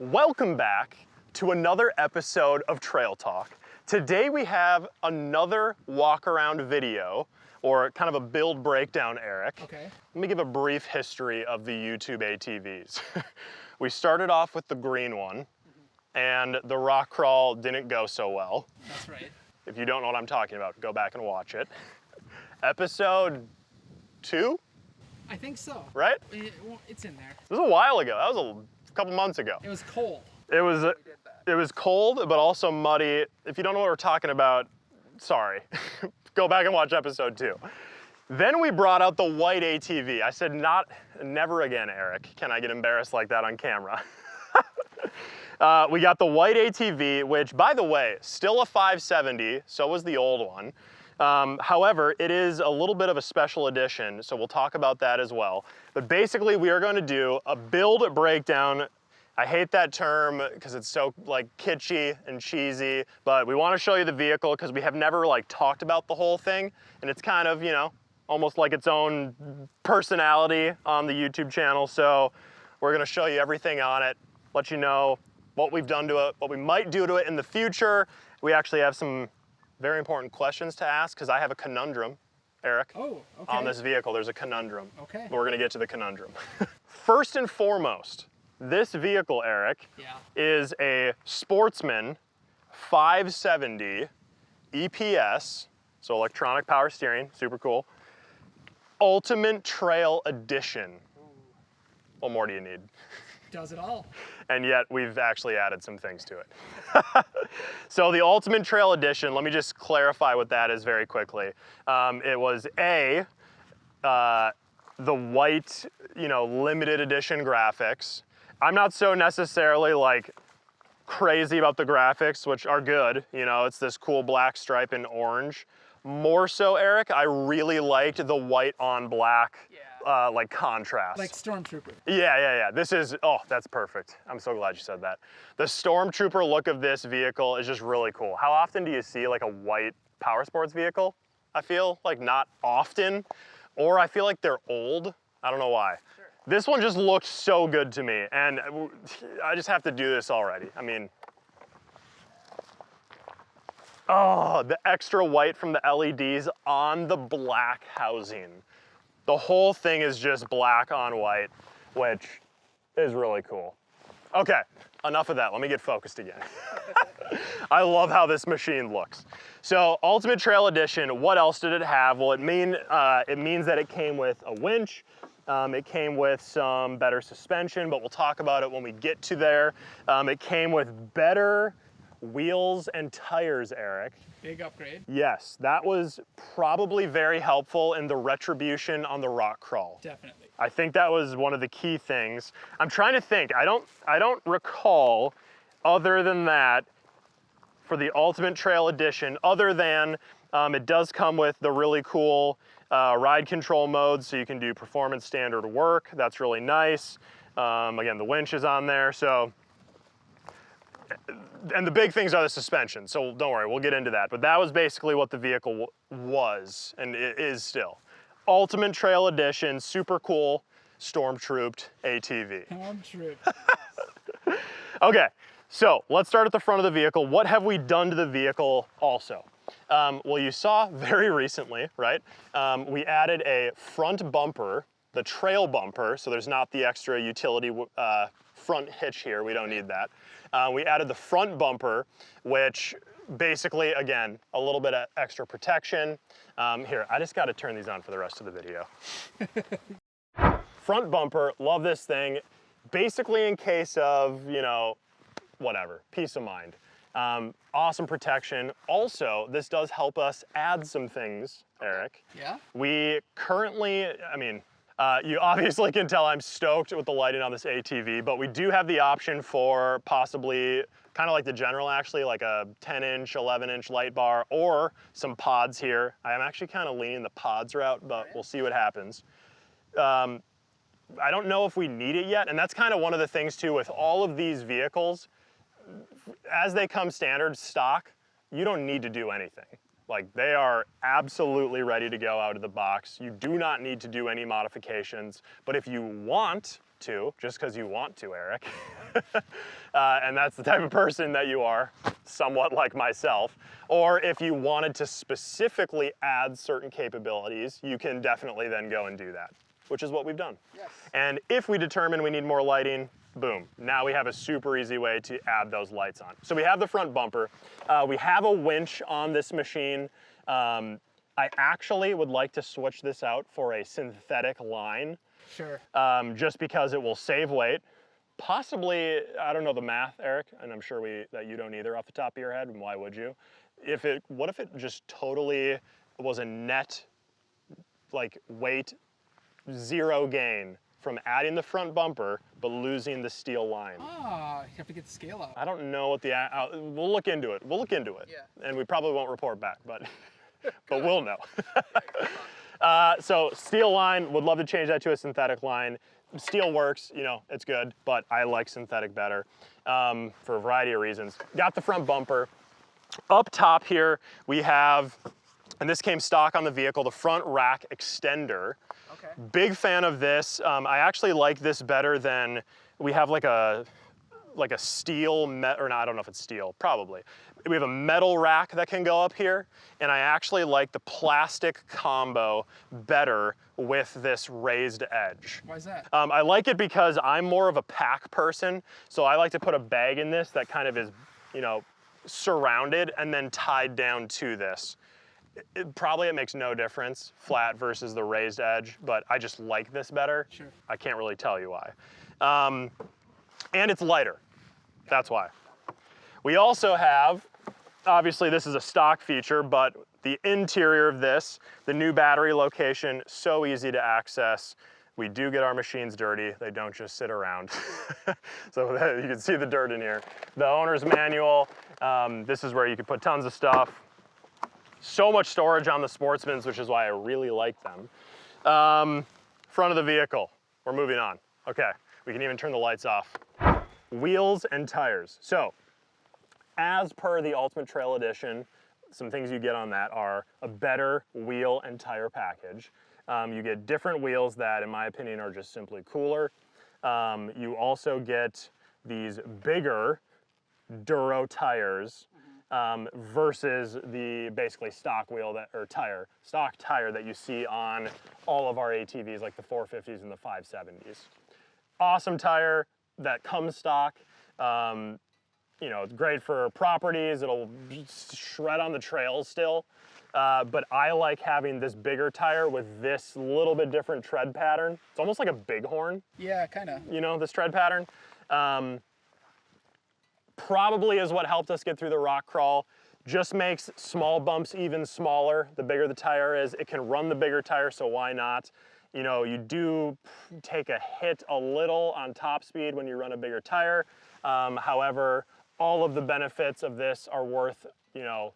Welcome back to another episode of Trail Talk. Today we have another walk around video, or kind of a build breakdown, Eric. Okay. Let me give a brief history of the YouTube ATVs. We started off with the green one, and the rock crawl didn't go so well. That's right. If you don't know what I'm talking about, go back and watch it. Episode 2, I think so. right? It's in there. This was a while ago. That was a couple months ago. It was cold. It was cold, but also muddy. If you don't know what we're talking about, sorry. Go back and watch episode 2. Then we brought out the white ATV. I said, never again, Eric. Can I get embarrassed like that on camera? We got the white ATV, which, by the way, still a 570, so was the old one. However, it is a little bit of a special edition, so we'll talk about that as well. But basically, we are going to do a build breakdown. I hate that term because it's so like kitschy and cheesy, but we want to show you the vehicle because we have never like talked about the whole thing, and it's kind of, you know, almost like its own personality on the YouTube channel. So we're going to show you everything on it, let you know what we've done to it, what we might do to it in the future. We actually have some very important questions to ask because I have a conundrum, Eric. Oh, okay. On this vehicle, there's a conundrum. Okay. We're going to get to the conundrum. First and foremost, this vehicle, Eric, is a Sportsman 570 EPS, so electronic power steering, super cool. Ultimate Trail Edition. What more do you need? Does it all. And yet we've actually added some things to it. So the Ultimate Trail Edition, let me just clarify what that is very quickly. It was the white, you know, limited edition graphics. I'm not so necessarily like crazy about the graphics, which are good. You know, it's this cool black stripe and orange. More so, Eric, I really liked the white on black, like contrast. Like Stormtrooper. Yeah. This is, oh, that's perfect. I'm so glad you said that. The Stormtrooper look of this vehicle is just really cool. How often do you see like a white power sports vehicle? I feel like not often, or I feel like they're old. I don't know why. Sure. This one just looked so good to me, and I just have to do this already. I mean, oh, the extra white from the LEDs on the black housing. The whole thing is just black on white, which is really cool. Okay, enough of that. Let me get focused again. I love how this machine looks. So, Ultimate Trail Edition, what else did it have? Well, it means that it came with a winch. It came with some better suspension, but we'll talk about it when we get to there. It came with better wheels and tires, Eric. Big upgrade. Yes, that was probably very helpful in the retribution on the rock crawl. Definitely. I think that was one of the key things. I'm trying to think. I don't recall other than that for the Ultimate Trail Edition, other than it does come with the really cool ride control mode, so you can do performance standard work. That's really nice. Again, the winch is on there, so. And the big things are the suspension, so don't worry, we'll get into that. But that was basically what the vehicle was, and it is still. Ultimate Trail Edition, super cool, Stormtrooped ATV. Stormtrooped. Okay, so let's start at the front of the vehicle. What have we done to the vehicle also? Well, you saw very recently, right? We added a front bumper, the trail bumper, so there's not the extra utility front hitch here. We don't need that. We added the front bumper, which basically, again, a little bit of extra protection. Here, I just got to turn these on for the rest of the video. Front bumper, love this thing. Basically in case of, you know, whatever, peace of mind. Awesome protection. Also, this does help us add some things, Eric. Yeah? We currently, I mean, you obviously can tell I'm stoked with the lighting on this ATV, but we do have the option for possibly, kind of like the General actually, like a 10-inch, 11-inch light bar, or some pods here. I am actually kind of leaning the pods route, but we'll see what happens. I don't know if we need it yet, and that's kind of one of the things too with all of these vehicles. As they come standard stock, you don't need to do anything. Like, they are absolutely ready to go out of the box. You do not need to do any modifications, but if you want to, just because you want to, Eric. And that's the type of person that you are, somewhat like myself. Or if you wanted to specifically add certain capabilities, you can definitely then go and do that, which is what we've done. Yes. And if we determine we need more lighting, boom, now we have a super easy way to add those lights on. So we have the front bumper. We have a winch on this machine. I actually would like to switch this out for a synthetic line. Sure. Just because it will save weight. Possibly, I don't know the math, Eric, and I'm sure that you don't either off the top of your head, and why would you? What if it just totally was a net, like, weight, zero gain from adding the front bumper, but losing the steel line? Ah, you have to get the scale out. I don't know what we'll look into it. We'll look into it. Yeah. And we probably won't report back, but, but we'll know. So steel line, would love to change that to a synthetic line. Steel works, you know, it's good, but I like synthetic better for a variety of reasons. Got the front bumper. Up top here, we have, and this came stock on the vehicle, the front rack extender. Okay. Big fan of this. I actually like this better than, we have like a steel, or no, I don't know if it's steel, probably. We have a metal rack that can go up here, and I actually like the plastic combo better with this raised edge. Why is that? I like it because I'm more of a pack person, so I like to put a bag in this that kind of is, you know, surrounded and then tied down to this. Probably it makes no difference, flat versus the raised edge, but I just like this better. Sure. I can't really tell you why. And it's lighter, that's why. We also have, obviously this is a stock feature, but the interior of this, the new battery location, so easy to access. We do get our machines dirty, they don't just sit around. So you can see the dirt in here. The owner's manual, this is where you can put tons of stuff. So much storage on the Sportsmans, which is why I really like them. Front of the vehicle, we're moving on. Okay, we can even turn the lights off. Wheels and tires. So, as per the Ultimate Trail Edition, some things you get on that are a better wheel and tire package. You get different wheels that, in my opinion, are just simply cooler. You also get these bigger Duro tires versus the basically stock wheel stock tire that you see on all of our ATVs, like the 450s and the 570s. Awesome tire that comes stock. You know, it's great for properties. It'll shred on the trails still. But I like having this bigger tire with this little bit different tread pattern. It's almost like a bighorn. Yeah, kind of. You know, this tread pattern. Probably is what helped us get through the rock crawl. Just makes small bumps even smaller. The bigger the tire is, it can run the bigger tire, so why not? You know, you do take a hit a little on top speed when you run a bigger tire. However, all of the benefits of this are worth, you know,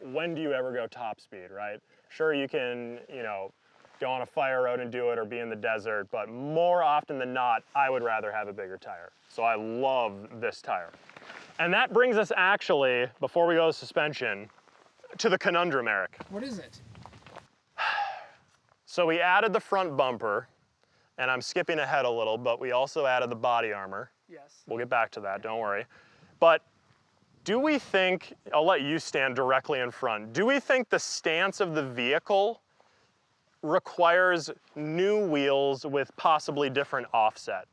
when do you ever go top speed, right? Sure, you can, you know, go on a fire road and do it or be in the desert, but more often than not, I would rather have a bigger tire. So I love this tire. And that brings us actually, before we go to suspension, to the conundrum, Eric. What is it? So we added the front bumper, and I'm skipping ahead a little, but we also added the body armor. Yes. We'll get back to that, don't worry. But do we think, I'll let you stand directly in front, do we think the stance of the vehicle requires new wheels with possibly different offset?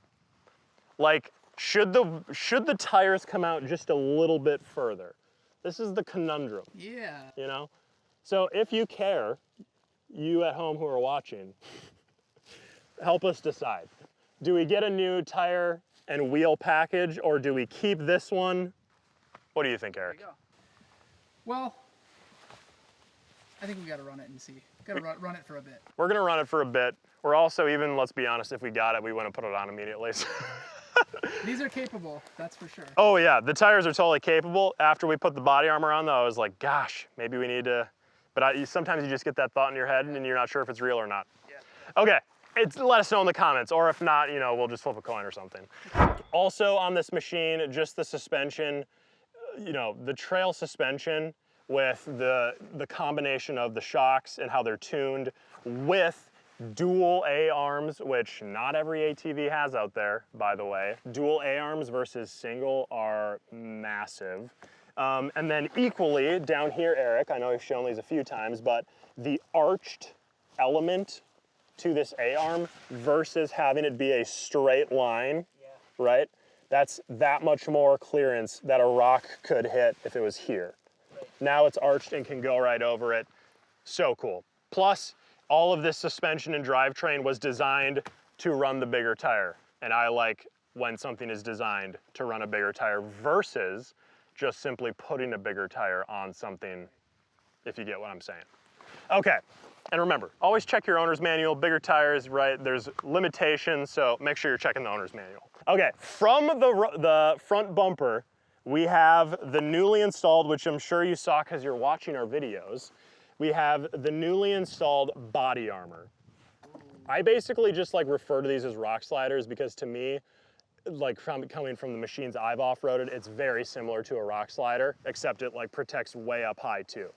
Like, should the tires come out just a little bit further? This is the conundrum. Yeah. You know? So if you care, you at home who are watching, help us decide. Do we get a new tire and wheel package, or do we keep this one? What do you think, Eric? There you go. Well, I think we got to run it and see. Got to run it for a bit. We're gonna run it for a bit. We're also, even, let's be honest, if we got it, we wouldn't put it on immediately. These are capable, that's for sure. Oh yeah, the tires are totally capable. After we put the body armor on though, I was like, gosh, maybe we need to, but sometimes you just get that thought in your head and you're not sure if it's real or not. Yeah. Okay, let us know in the comments, or if not, you know, we'll just flip a coin or something. Also on this machine, just the suspension, you know, the trail suspension with the combination of the shocks and how they're tuned with dual A-arms, which not every ATV has out there, by the way. Dual A-arms versus single are massive. And then equally, down here, Eric, I know I've shown these a few times, but the arched element to this A-arm versus having it be a straight line, right? That's that much more clearance that a rock could hit if it was here. Right. Now it's arched and can go right over it. So cool. Plus, all of this suspension and drivetrain was designed to run the bigger tire. And I like when something is designed to run a bigger tire versus just simply putting a bigger tire on something, if you get what I'm saying. Okay, and remember, always check your owner's manual. Bigger tires, right? There's limitations, so make sure you're checking the owner's manual. Okay, from the front bumper, we have the newly installed, which I'm sure you saw because you're watching our videos, we have the newly installed body armor. I basically just like refer to these as rock sliders because to me, like coming from the machines I've off-roaded, it's very similar to a rock slider, except it like protects way up high too.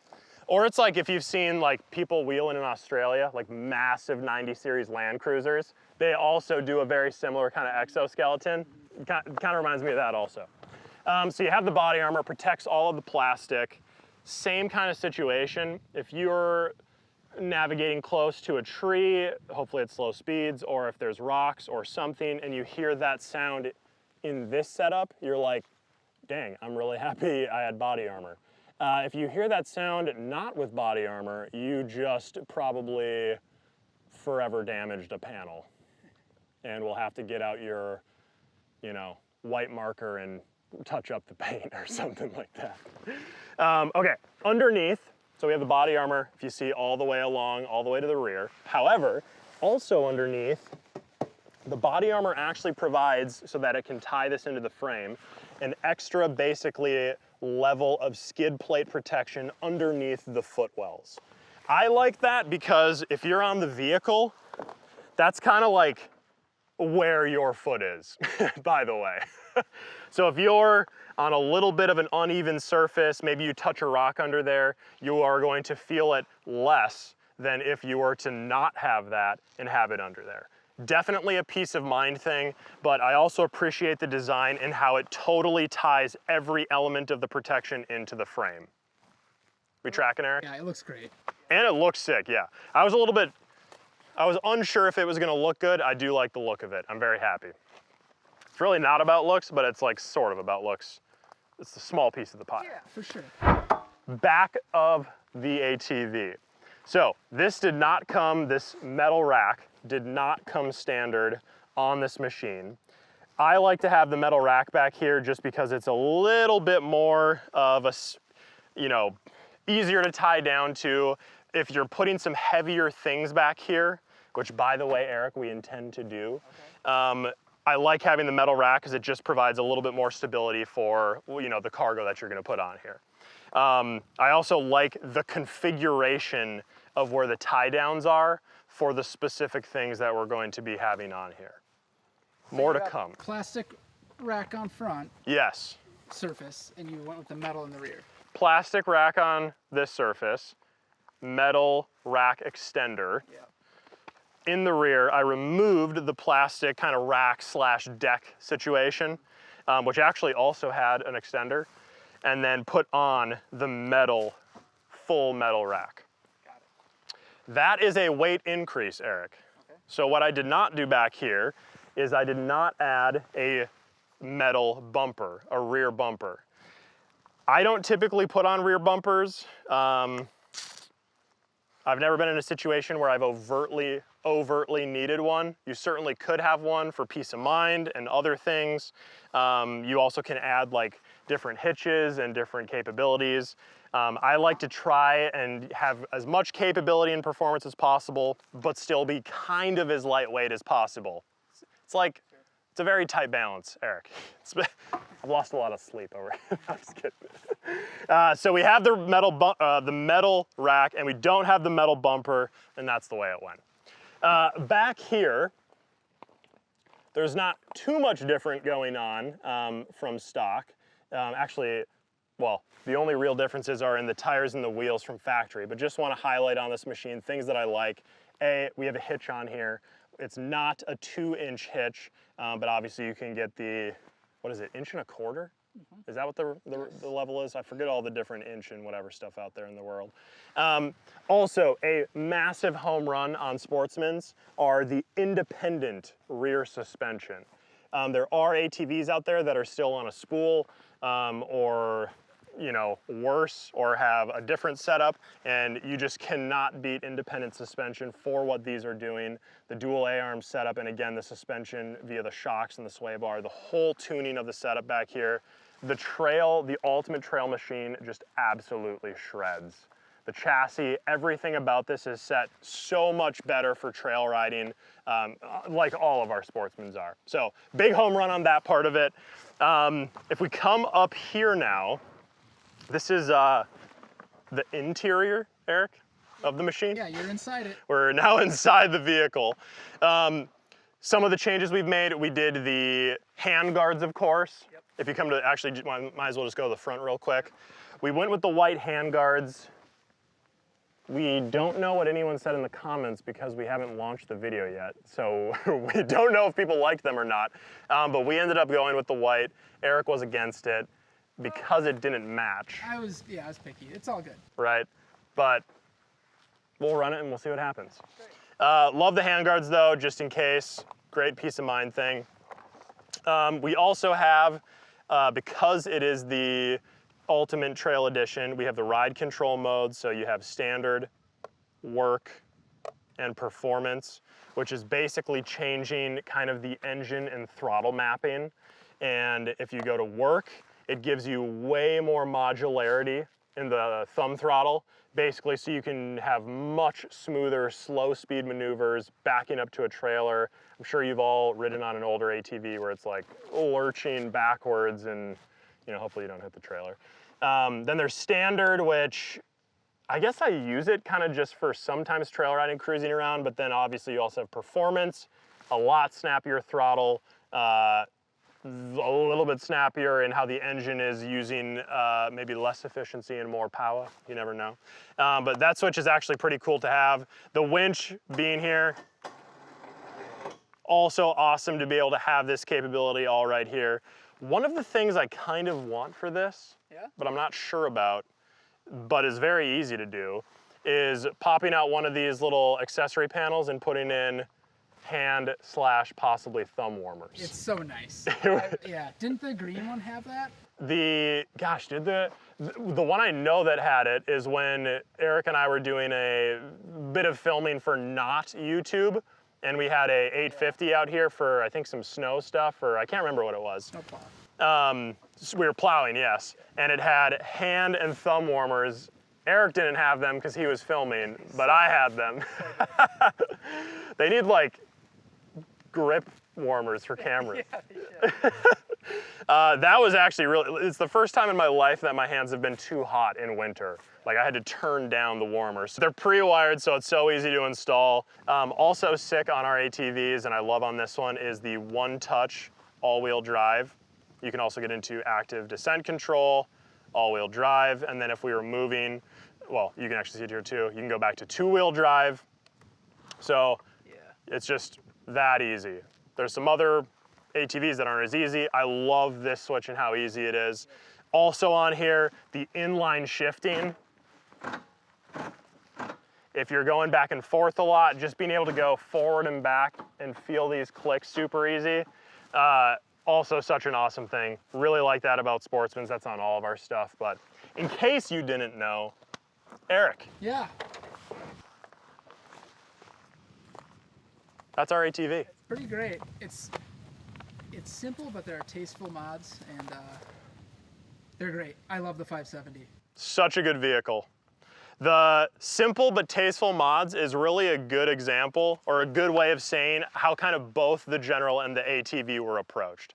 Or it's like if you've seen like people wheeling in Australia, like massive 90 series Land Cruisers, they also do a very similar kind of exoskeleton. Kind of reminds me of that also. So you have the body armor, protects all of the plastic. Same kind of situation. If you're navigating close to a tree, hopefully at slow speeds, or if there's rocks or something and you hear that sound in this setup, you're like, dang, I'm really happy I had body armor. If you hear that sound not with body armor, you just probably forever damaged a panel and will have to get out your, you know, white marker and touch up the paint or something like that. Okay, underneath, so we have the body armor, if you see all the way along, all the way to the rear. However, also underneath, the body armor actually provides, so that it can tie this into the frame, an extra basically level of skid plate protection underneath the footwells. I like that because if you're on the vehicle, that's kind of like where your foot is, by the way. So if you're on a little bit of an uneven surface, maybe you touch a rock under there, you are going to feel it less than if you were to not have that and have it under there. Definitely a peace of mind thing, but I also appreciate the design and how it totally ties every element of the protection into the frame. We tracking, Eric? Yeah, it looks great. And it looks sick, yeah. I was unsure if it was gonna look good. I do like the look of it. I'm very happy. It's really not about looks, but it's like sort of about looks. It's a small piece of the pie. Yeah, for sure. Back of the ATV. So this did not come, this metal rack did not come standard on this machine. I like to have the metal rack back here just because it's a little bit more of a, you know, easier to tie down to. If you're putting some heavier things back here, which by the way, Eric, we intend to do, okay. I like having the metal rack because it just provides a little bit more stability for, you know, the cargo that you're gonna put on here. I also like the configuration of where the tie downs are for the specific things that we're going to be having on here. More to come. Plastic rack on front. Yes. Surface, and you went with the metal in the rear. Plastic rack on this surface, metal rack extender. Yeah. In the rear, I removed the plastic kind of rack slash deck situation, which actually also had an extender, and then put on the metal, full metal rack. Got it. That is a weight increase, Eric. Okay. So what I did not do back here is I did not add a metal bumper, a rear bumper. I don't typically put on rear bumpers. I've never been in a situation where I've overtly needed one. You certainly could have one for peace of mind and other things. You also can add like different hitches and different capabilities. I like to try and have as much capability and performance as possible, but still be kind of as lightweight as possible. It's like, it's a very tight balance, Eric. I've lost a lot of sleep over it. I'm just kidding. So we have the metal rack, and we don't have the metal bumper, and that's the way it went. Back here, there's not too much different going on from stock. Actually, well, the only real differences are in the tires and the wheels from factory, but just want to highlight on this machine things that I like. we have a hitch on here. It's not a 2-inch hitch, but obviously you can get the, what is it, 1.25 inch? Is that what the level is? I forget all the different inch and whatever stuff out there in the world. Also, a massive home run on Sportsman's are the independent rear suspension. There are ATVs out there that are still on a spool or worse, or have a different setup, and you just cannot beat independent suspension for what these are doing. The dual A-arm setup, and again, the suspension via the shocks and the sway bar, the whole tuning of the setup back here. The ultimate trail machine just absolutely shreds. The chassis, everything about this is set so much better for trail riding, like all of our Sportsmans are. So big home run on that part of it. If we come up here now, this is the interior, Eric, of the machine. Yeah, you're inside it. We're now inside the vehicle. Some of the changes we've made, we did the hand guards, of course. Yep. If you come to, actually, might as well just go to the front real quick. We went with the white hand guards. We don't know what anyone said in the comments because we haven't launched the video yet. So we don't know if people liked them or not. But we ended up going with the white. Eric was against it because it didn't match. I was picky. It's all good. Right, but we'll run it and we'll see what happens. Love the handguards though, just in case. Great peace of mind thing. We also have, because it is the Ultimate Trail Edition, we have the ride control modes. So you have standard, work, and performance, which is basically changing kind of the engine and throttle mapping. And if you go to work, it gives you way more modularity in the thumb throttle, basically so you can have much smoother, slow speed maneuvers backing up to a trailer. I'm sure you've all ridden on an older ATV where it's like lurching backwards and hopefully you don't hit the trailer. Then there's standard, which I guess I use it kind of just for sometimes trail riding, cruising around, but then obviously you also have performance, a lot snappier throttle, a little bit snappier in how the engine is using maybe less efficiency and more power. You never know. But that switch is actually pretty cool to have. The winch being here, also awesome to be able to have this capability all right here. One of the things I kind of want for this, but I'm not sure about, but is very easy to do, is popping out one of these little accessory panels and putting in hand/possibly thumb warmers. It's so nice. Yeah, didn't the green one have that? The one I know that had it is when Eric and I were doing a bit of filming for not YouTube, and we had a 850 out here for I think some snow stuff, or I can't remember what it was. Snow plow. So we were plowing, yes, and it had hand and thumb warmers. Eric didn't have them because he was filming, but I had them. They need like grip warmers for cameras. That was actually it's the first time in my life that my hands have been too hot in winter. Like I had to turn down the warmers. They're pre-wired, so it's so easy to install. Also sick on our ATVs, and I love on this one, is the one-touch all-wheel drive. You can also get into active descent control, all-wheel drive, and then if we were moving, well, you can actually see it here too, you can go back to two-wheel drive. So it's just that easy. There's some other ATVs that aren't as easy. I love this switch and how easy it is. Also on here, the inline shifting. If you're going back and forth a lot, just being able to go forward and back and feel these clicks super easy. Also such an awesome thing. Really like that about Sportsman's. That's on all of our stuff. But in case you didn't know, Eric. Yeah. That's our ATV. It's pretty great. It's simple, but there are tasteful mods, and they're great. I love the 570. Such a good vehicle. The simple but tasteful mods is really a good example, or a good way of saying how kind of both the General and the ATV were approached.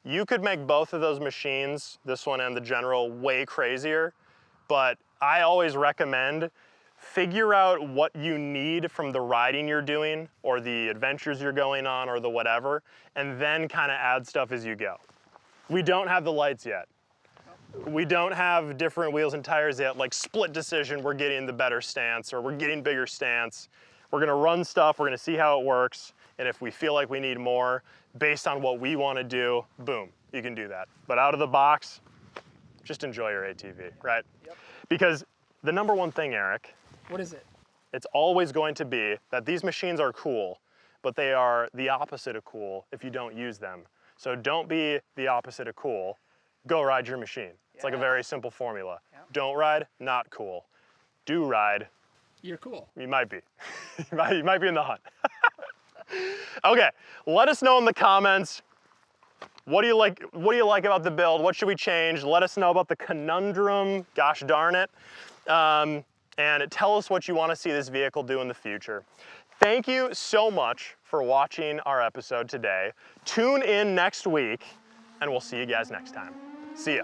You could make both of those machines, this one and the General, way crazier, but I always recommend figure out what you need from the riding you're doing or the adventures you're going on or the whatever, and then kind of add stuff as you go. We don't have the lights yet. We don't have different wheels and tires yet, like split decision, we're getting the better stance or we're getting bigger stance. We're gonna run stuff, we're gonna see how it works, and if we feel like we need more, based on what we wanna do, boom, you can do that. But out of the box, just enjoy your ATV, right? Yep. Because the number one thing, Eric, What is it? it's always going to be that these machines are cool, but they are the opposite of cool if you don't use them. So don't be the opposite of cool, go ride your machine. It's like a very simple formula. Yeah. Don't ride, not cool. Do ride, You're cool. you might be. you might be in the hunt. Okay, let us know in the comments, what do you like about the build? What should we change? Let us know about the conundrum, gosh darn it. And tell us what you want to see this vehicle do in the future. Thank you so much for watching our episode today. Tune in next week, and we'll see you guys next time. See ya.